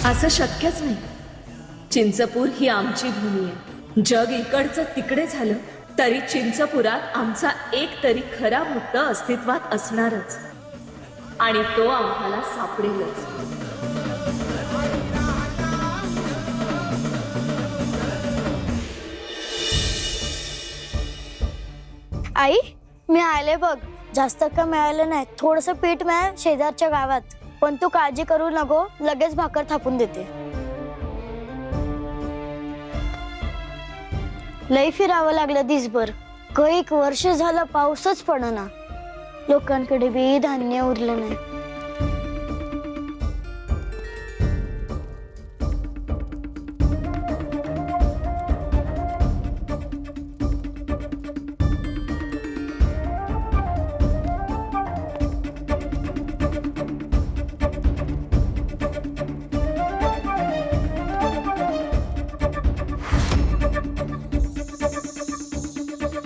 असं शक्यच नाही. चिंचपूर ही आमची भूमी आहे. जग इकडचं तिकडे झालं तरी चिंचपुरात आमचा एक तरी खरा भक्त अस्तित्वात असणारच, आणि तो आम्हाला सापडेलच. आई, मी आले बघ. जास्त का मिळालं नाही, थोडस पीठ मिळालं शेजारच्या गावात. पण तू काळजी करू नको, लगेच भाकर थापून देते. लई फिरावं लागलं दिसभर. कैक वर्ष झालं पाऊसच पडना. लोकांकडे बी धान्य उरलं नाही.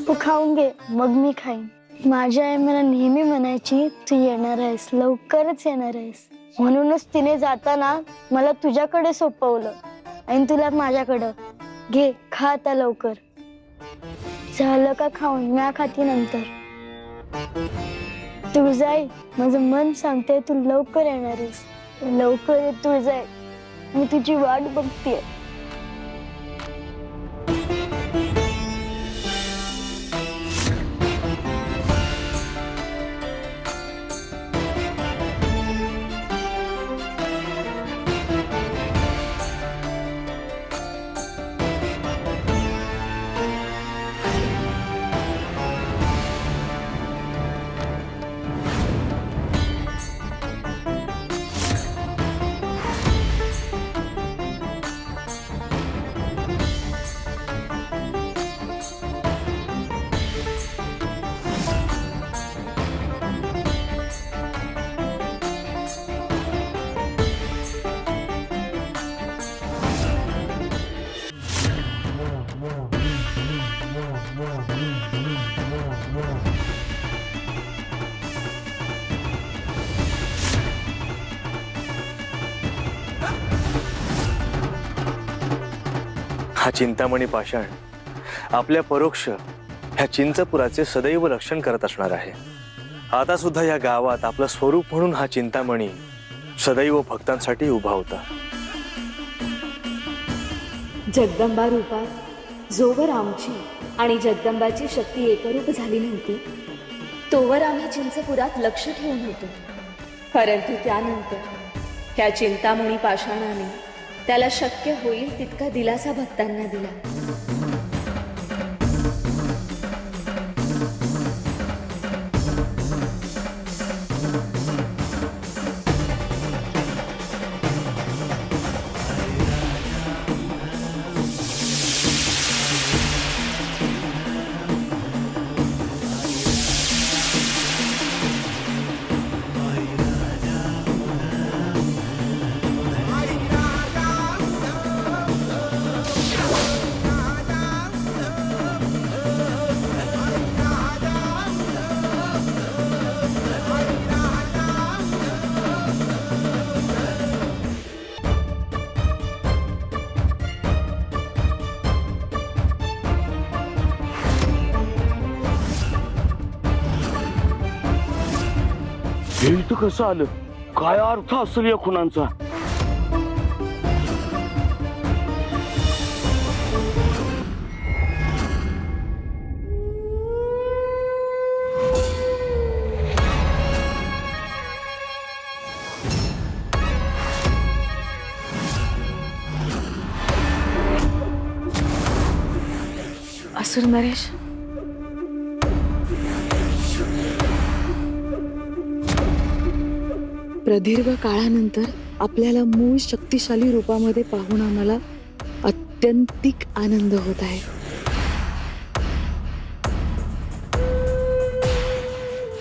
तू खाऊन घे, मग मी खाईन. माझी आई मला नेहमी म्हणायची, तू येणार आहेस, लवकरच येणार आहेस. म्हणूनच तिने जाताना मला तुझ्याकडे सोपवलं आणि तुला माझ्याकडं. घे, खा आता लवकर. झालं का खाऊन? मी खाती नंतर. तुळजाई, माझं मन सांगते तू लवकर येणार आहेस. लवकर ये तुळजाई, मी तुझी वाट बघतेय. हा चिंतामणी पाषाण आपल्या परोक्ष ह्या चिंचपुराचे सदैव रक्षण करत असणार आहे. आता सुद्धा या गावात आपलं स्वरूप म्हणून हा चिंतामणी सदैव भक्तांसाठी उभा होता. जगदंबा रूपात जोवर आमची आणि जगदंबाची शक्ती एकरूप झाली नव्हती, तोवर आम्ही चिंचपुरात लक्ष ठेवून होतो. परंतु त्यानंतर ह्या चिंतामणी पाषाणाने त्याला शक्य होईल तितका दिलासा भक्तांना दिला. हे इथं कसं आलं? काय अर्थ असेल या खुनांचा? असुर नरेश, प्रदीर्घ काळानंतर आपल्याला मूळ शक्तिशाली रूपामध्ये पाहून आम्हाला अत्यंतिक आनंद होत आहे.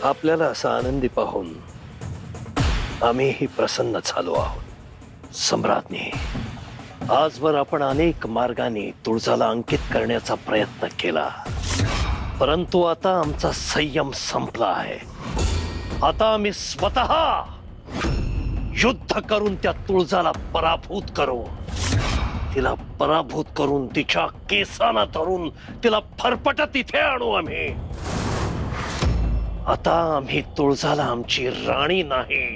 आपल्याला असा आनंदी पाहून आम्हीही प्रसन्न झालो आहोत. सम्राज्ञी, आजवर आपण अनेक मार्गाने तुळजाला अंकित करण्याचा प्रयत्न केला, परंतु आता आमचा संयम संपला आहे. आता आम्ही स्वतः युद्ध करून त्या तुळजाला पराभूत करू, तिला पराभूत करून तिच्या केसांना धरून तिला फरफटत इथे आणू आम्ही. आता आम्ही तुळजाला आमची राणी नाही,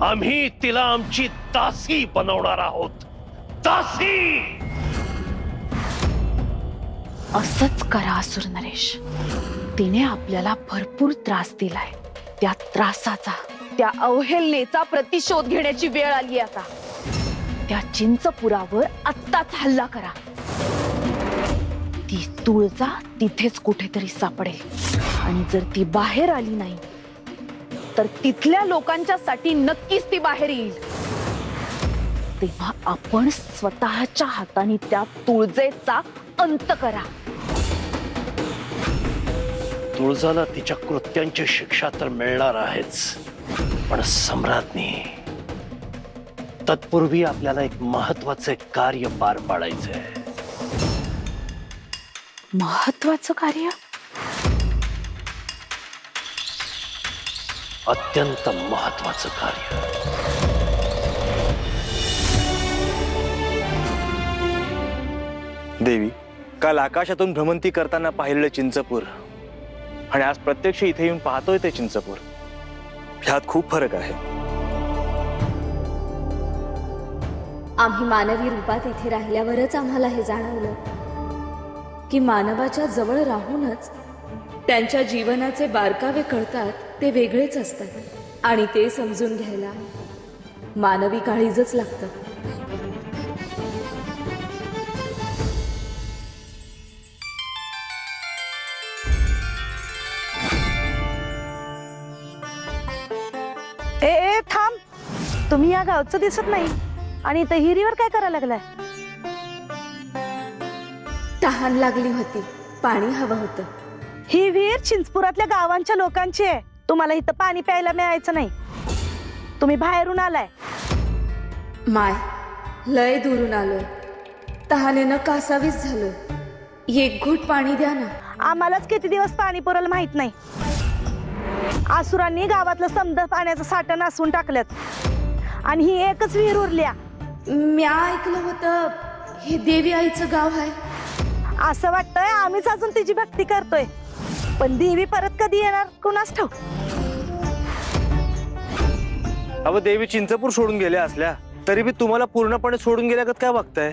आम्ही तिला आमची दासी बनवणार आहोत. दासी. असंच करा असुर नरेश. तिने आपल्याला भरपूर त्रास दिलाय. त्या त्रासाचा, त्या अवहेलनेचा प्रतिशोध घेण्याची वेळ आली आता. त्या चिंचपुरावर आत्ताच हल्ला करा. ती तुळजा तिथेच कुठेतरी सापडेल आणि जर ती बाहेर आली नाही तर तिथल्या लोकांच्यासाठी नक्कीच ती बाहेर येईल. तेव्हा आपण स्वतःच्या हाताने त्या तुळजेचा अंत करा. तुळजाला तिच्या कृत्यांची शिक्षा तर मिळणार आहेच, पण सम्राज्ञी, तत्पूर्वी आपल्याला एक महत्वाचे कार्य पार पाडायचंय. महत्वाचं कार्य? अत्यंत महत्वाचं कार्य. देवी, काल आकाशातून भ्रमंती करताना पाहिलेलं चिंचपूर आणि आज प्रत्यक्ष इथे येऊन पाहतोय ते चिंचपूर, ह्यात खूप फरक आहे. आम्ही मानवी रूपात इथे राहिल्यावरच आम्हाला हे जाणवलं की मानवाच्या जवळ राहूनच त्यांच्या जीवनाचे बारकावे कळतात ते वेगळेच असतात आणि ते समजून घ्यायला मानवी काळीजच लागतं. ए थांब, तुम्ही या गावचं दिसत नाही आणि इथं हिरीवर काय करायला लागलाय? तहान लागली होती, पाणी हवं होतं. ही विहीर चिंचपुरातल्या गावांच्या लोकांची आहे. तुम्हाला इथं पाणी प्यायला मिळायचं नाही. तुम्ही बाहेरून आलाय. माय, लय दुरून आलोय, तहानेनं कासावीस झालोय. एक घोट पाणी द्या ना. आम्हालाच किती दिवस पाणी पुरलं माहित नाही. आसुरांनी गावातलं समद पाण्याचं साठं नासून टाकल्यात आणि ही एकच विहीर उरल्या. म्या ऐकलं होतं हे देवी आईचं गाव आहे. असं वाटतंय आम्हीच अजून तिची भक्ती करतोय, पण देवी परत कधी येणार कुणास ठाऊक. अहो, देवी चिंचपूर सोडून गेल्या असल्या तरी बी तुम्हाला पूर्णपणे सोडून गेल्यागत काय बघताय?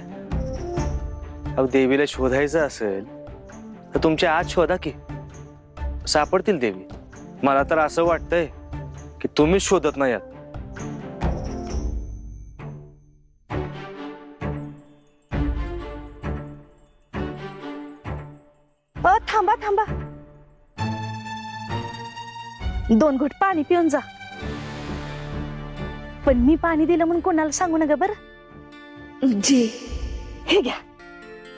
अहो, देवीला शोधायचं असेल तर तुमच्या आज शोधा की, सापडतील देवी. मला तर असं वाटतंय की तुम्हीच शोधत नाही आहात. थांबा थांबा, 2 घोट पाणी पिऊन जा. पण मी पाणी दिलं म्हणून कोणाला सांगू नका बरं. जी. हे घ्या,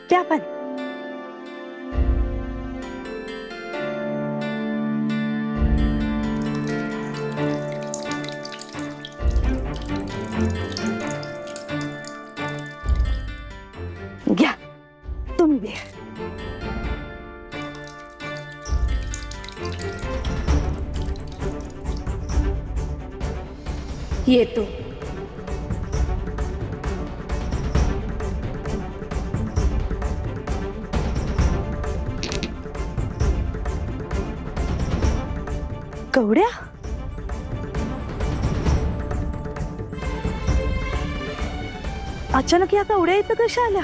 प्या पाणी. घ्या, तुम्ही बी. येतो. कवड्या, अचानक या कवड्या इथं कशा आल्या?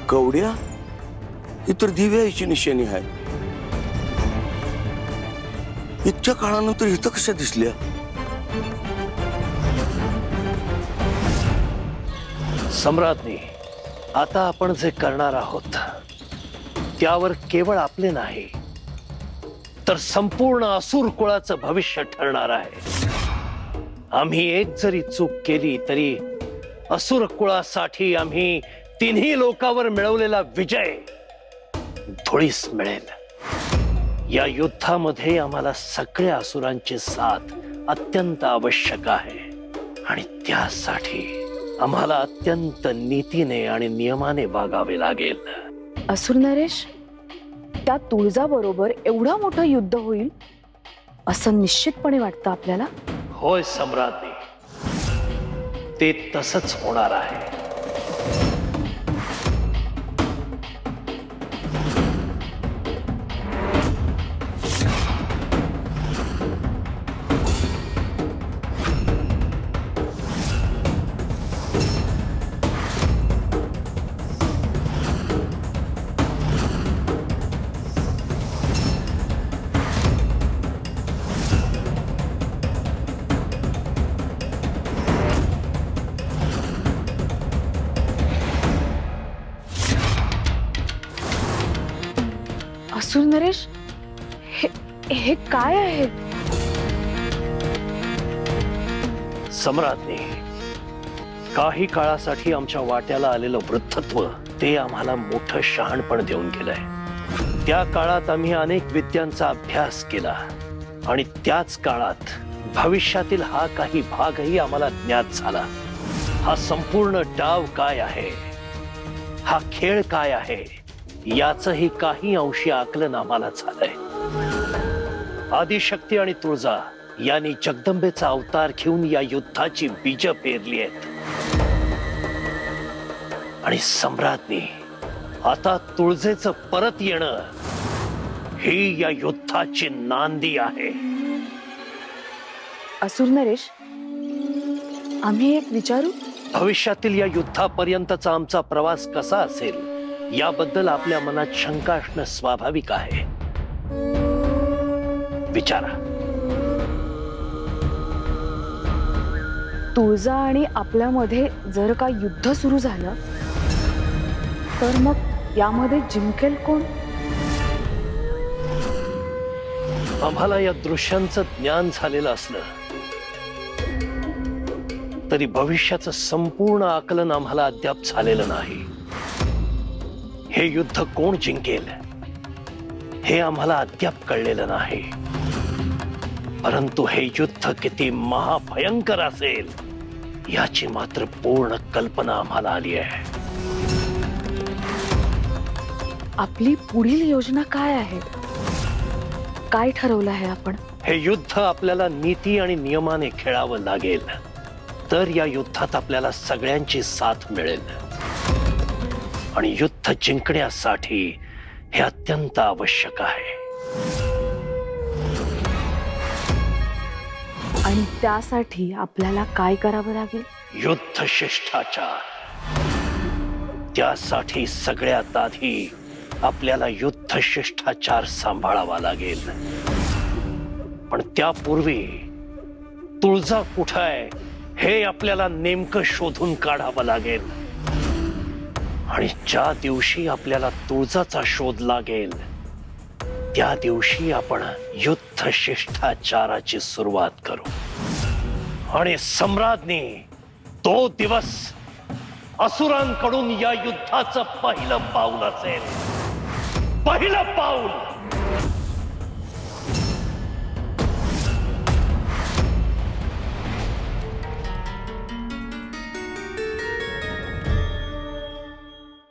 कवड्या, ही तर दिव्याची निशाणी आहे. इतक्या काळानंतर इथं कशा दिसल्या? सम्राज्ञी, आता आपण जे करणार आहोत त्यावर केवळ आपले नाही तर संपूर्ण असुर कुळाचं भविष्य ठरणार आहे. आम्ही एक जरी चूक केली तरी असुर कुळासाठी आम्ही तिन्ही लोकांवर मिळवलेला विजय धुळीस मिळेल. या युद्धामध्ये आम्हाला सगळ्या असुरांची साथ अत्यंत आवश्यक आहे आणि त्यासाठी आम्हाला अत्यंत नीतीने आणि नियमाने वागावे लागेल. असुर नरेश, त्या तुळजाबरोबर एवढं मोठं युद्ध होईल असं निश्चितपणे वाटतं आपल्याला? होय सम्राज्ञी, ते तसंच होणार आहे. असुर नरेश, हे काय आहे? सम्राज्ञी, काही काळासाठी आमच्या वाट्याला आलेलं वृद्धत्व ते आम्हाला मोठं शहाणपण देऊन गेलंय. त्या काळात आम्ही अनेक विद्यांचा अभ्यास केला आणि त्याच काळात भविष्यातील हा काही भागही आम्हाला ज्ञात झाला. हा संपूर्ण डाव काय आहे, हा खेळ काय आहे, याचंही काही अंशी आकलन आम्हाला झालंय. आदिशक्ती आणि तुळजा यांनी जगदंबेचा अवतार घेऊन या युद्धाची बीज पेरली आहेत. आणि सम्राज्ञी, आता तुळजेचं परत येणं ही या युद्धाची नांदी आहे. असुर नरेश, आम्ही एक विचारू? भविष्यातील या युद्धापर्यंतचा आमचा प्रवास कसा असेल याबद्दल आपल्या मनात शंका असणं स्वाभाविक आहे. विचारा. तुळजा आणि आपल्यामध्ये जर का युद्ध सुरू झालं तर मग यामध्ये जिंकेल कोण? आम्हाला या दृश्यांचं ज्ञान झालेलं असलं तरी भविष्याचं संपूर्ण आकलन आम्हाला अद्याप झालेलं नाही. हे युद्ध कोण जिंकेल हे आम्हाला अद्याप कळलेलं नाही. परंतु हे युद्ध किती महाभयंकर असेल याची मात्र पूर्ण कल्पना आम्हाला आली आहे. आपली पुढील योजना काय आहे? काय ठरवलं आहे आपण? हे युद्ध आपल्याला नीती आणि नियमाने खेळावं लागेल, तर या युद्धात आपल्याला सगळ्यांची साथ मिळेल. आणि युद्ध जिंकण्यासाठी हे अत्यंत आवश्यक आहे. आणि त्यासाठी आपल्याला काय करावं लागेल? युद्ध शिष्टाचार. त्यासाठी सगळ्यात आधी आपल्याला युद्ध शिष्टाचार सांभाळावा लागेल. पण त्यापूर्वी तुळजा कुठं आहे हे आपल्याला नेमकं शोधून काढावं लागेल. आणि ज्या दिवशी आपल्याला तुळजाचा शोध लागेल त्या दिवशी आपण युद्ध शिष्टाचाराची सुरुवात करू. आणि सम्राज्ञी, तो दिवस असुरांकडून या युद्धाचं पहिलं पाऊल असेल. पहिलं पाऊल.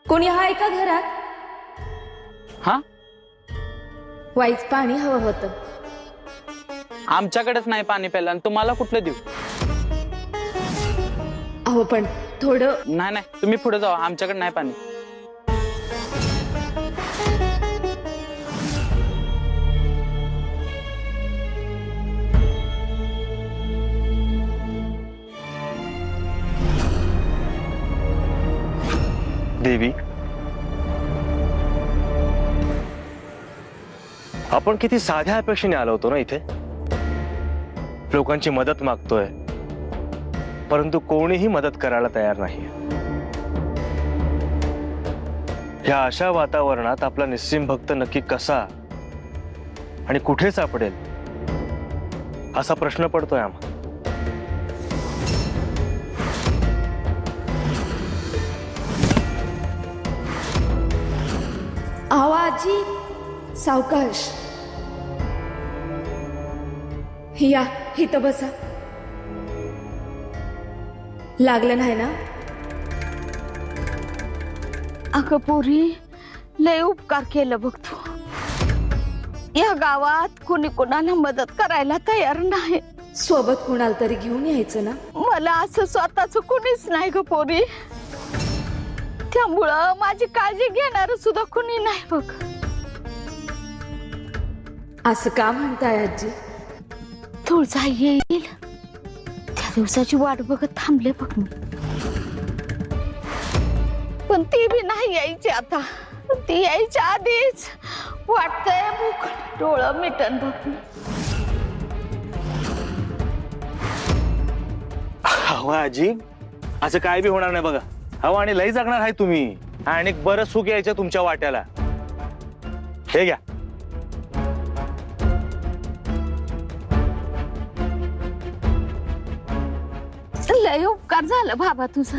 कोणी आहे का घरात? हा, वाईच पाणी हवं होतं. आमच्याकडेच नाही पाणी प्यायला आणि तुम्हाला कुठलं देऊ? अहो पण थोडं. नाही नाही, तुम्ही पुढे जावा, आमच्याकडे नाही पाणी. देवी, आपण किती साध्या अपेक्षेने आलो होतो ना इथे. लोकांची मदत मागतोय, परंतु कोणीही मदत करायला तयार नाही. या अशा वातावरणात आपला निस्सिम भक्त नक्की कसा आणि कुठे सापडेल असा प्रश्न पडतोय आम्हाला. आवाजी सावकाश. या इथं बसा. लागलं नाही ना? अगं पोरी, लय उपकार केलं बघ तू. या गावात कुणी कुणाला मदत करायला तयार नाही. सोबत कुणाला तरी घेऊन यायचं ना. मला असं स्वतःच कुणीच नाही ग पोरी. त्यामुळं माझी काळजी घेणार सुद्धा कुणी नाही बघ. असं का म्हणताय आजी? तुळजा येईल त्या दिवसाची वाट बघत थांबले बघ मी. पण ती बी नाही यायची आता. ती यायच्या आधीच वाटतंय भूक डोळं मिटन बघ. हवा आजी, असं काय बी होणार नाही बघा. हवा आणि लई जगणार आहे तुम्ही. आणि बरं सुख यायचं तुमच्या वाट्याला. हे घ्या. लय उपकार झालं बाबा तुझा.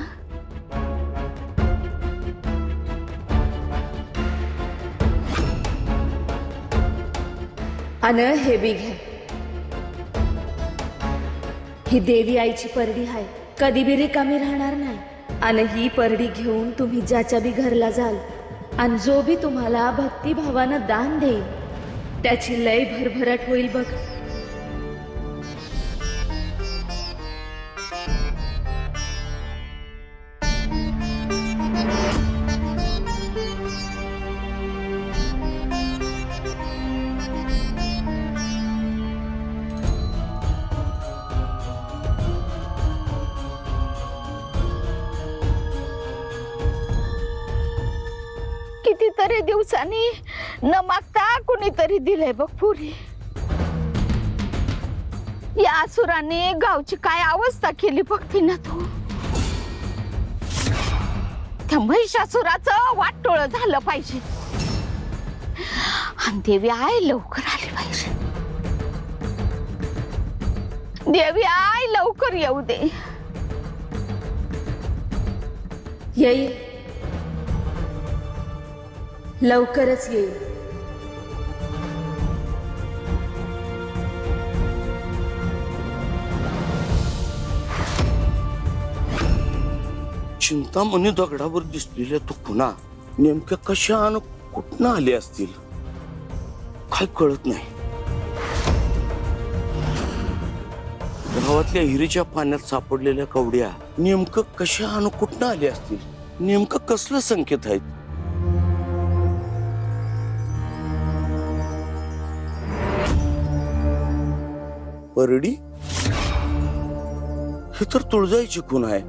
अन हे बी घ्या. ही देवी आईची परडी आहे, कधी बी रिकामी राहणार नाही. आणि ही परडी घेऊन तुम्ही ज्याच्या बी घरला जाल आणि जो बी तुम्हाला भक्तिभावानं दान देईल त्याची लय भरभराट होईल बघ. कितीतरी दिवसांनी न मागता कुणीतरी दिलंय बघ पुरी. या असुरांनी गावची काय अवस्था केली बघती ना तू. त्या महिषासुराचं वाटोळ झालं पाहिजे आणि देवी आय लवकर आली पाहिजे. देवी आय लवकर येऊ दे. येईल, लवकरच येईल. चिंतामणी दगडावर दिसलेल्या तू खुणा नेमक्या कशा आणि कुठनं आले असतील काय कळत नाही. गावातल्या हिरीच्या पाण्यात सापडलेल्या कवड्या नेमकं कशा आणि कुठनं आल्या असतील. नेमकं कसलं संकेत आहेत. परडी हे तर तुळजाईची खूण आहे.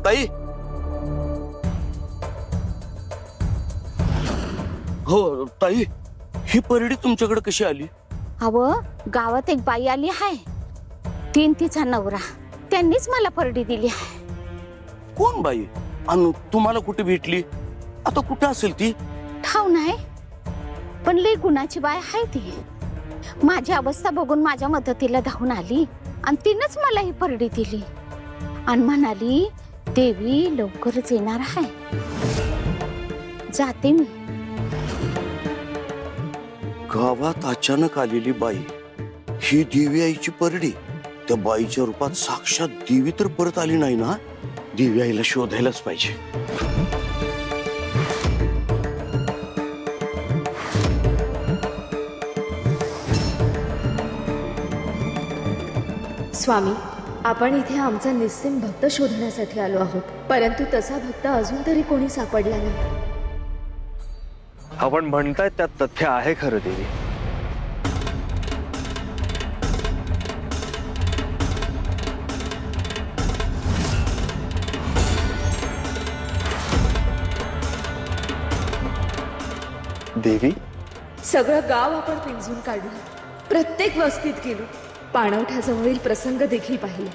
ताई, हो ताई, ही परडी तुमच्याकडे कशी आली? अव गावात एक बाई आली आहे, तीन तिचा नवरा, त्यांनीच मला परडी दिली आहे. कोण बाई आणि तुम्हाला कुठे भेटली? आता कुठे असेल ती? ठाव नाही, पण लई गुणाची बाय आहे ती. माझी अवस्था बघून माझ्या मदतीला धावून आली आणि तिनंच मला ही परडी दिली आणि म्हणाली देवी लवकरच येणार आहे. जाते मी. गावात अचानक आलेली बाई ही देवी आईची परडी. त्या बाईच्या रूपात साक्षात देवी तर परत आली नाही ना? देवी आईला शोधायलाच पाहिजे. स्वामी, आपण इथे आमचा निस्सीम भक्त शोधण्यासाठी आलो आहोत, परंतु तसा भक्त अजून तरी कोणी सापडला नाही. आपण म्हणताय त्यात तथ्य आहे खरं देवी. देवी, सगळं गाव आपण पिंजून काढलं, प्रत्येक वस्तीत गेलो, पाणवठ्याजवळील प्रसंग देखील पाहिले,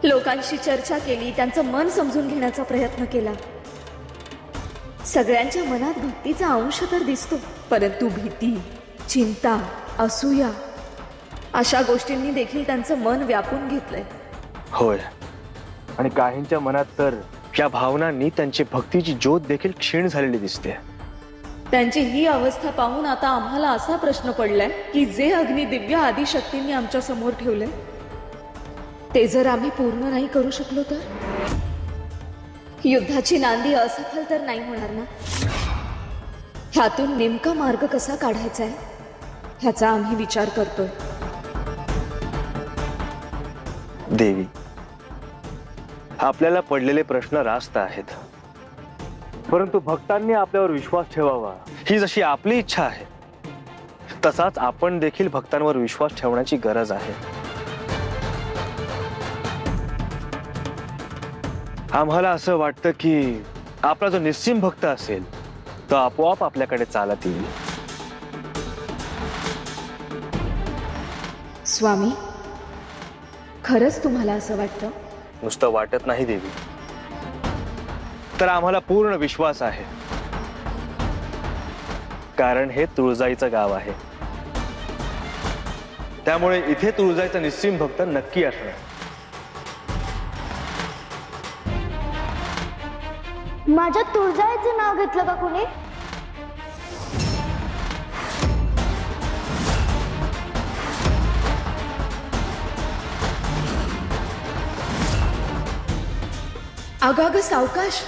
लोकांशी चर्चा केली, त्यांचं मन समजून घेण्याचा प्रयत्न केला. सगळ्यांच्या मनात भक्तीचा अंश तर दिसतो, परंतु भीती, चिंता, असूया अशा गोष्टींनी देखील त्यांचं मन व्यापून घेतलंय. होय, आणि काहींच्या मनात तर या भावनांनी त्यांची भक्तीची ज्योत देखील क्षीण झालेली दिसते. त्यांची ही अवस्था पाहून आता आम्हाला असा प्रश्न पडलाय की जे अग्नी दिव्य आदिशक्तींनी आमच्या समोर ठेवले ते जर आम्ही पूर्ण नाही करू शकलो तर युद्धाची नांदी असफल तर नाही होणार ना? ह्यातून नेमका मार्ग कसा काढायचा आहे ह्याचा आम्ही विचार करतोय. देवी, आपल्याला पडलेले प्रश्न रास्त आहेत, परंतु भक्तांनी आपल्यावर विश्वास ठेवावा ही जशी आपली इच्छा आहे, तसाच आपण देखील भक्तांवर विश्वास ठेवण्याची गरज आहे. आम्हाला असं वाटतं की आपला जो निस्सीम भक्त असेल तो आपोआप आपल्याकडे चालत येईल. स्वामी, खरंच तुम्हाला असं वाटतं? नुसतं वाटत नाही देवी, तर आम्हाला पूर्ण विश्वास आहे. कारण हे तुळजाईचं गाव आहे, त्यामुळे इथे तुळजाईचा निस्सीम भक्त नक्की असणार. माझ्या तुळजाईचं नाव घेतलं का कुणी? अगं सावकाश,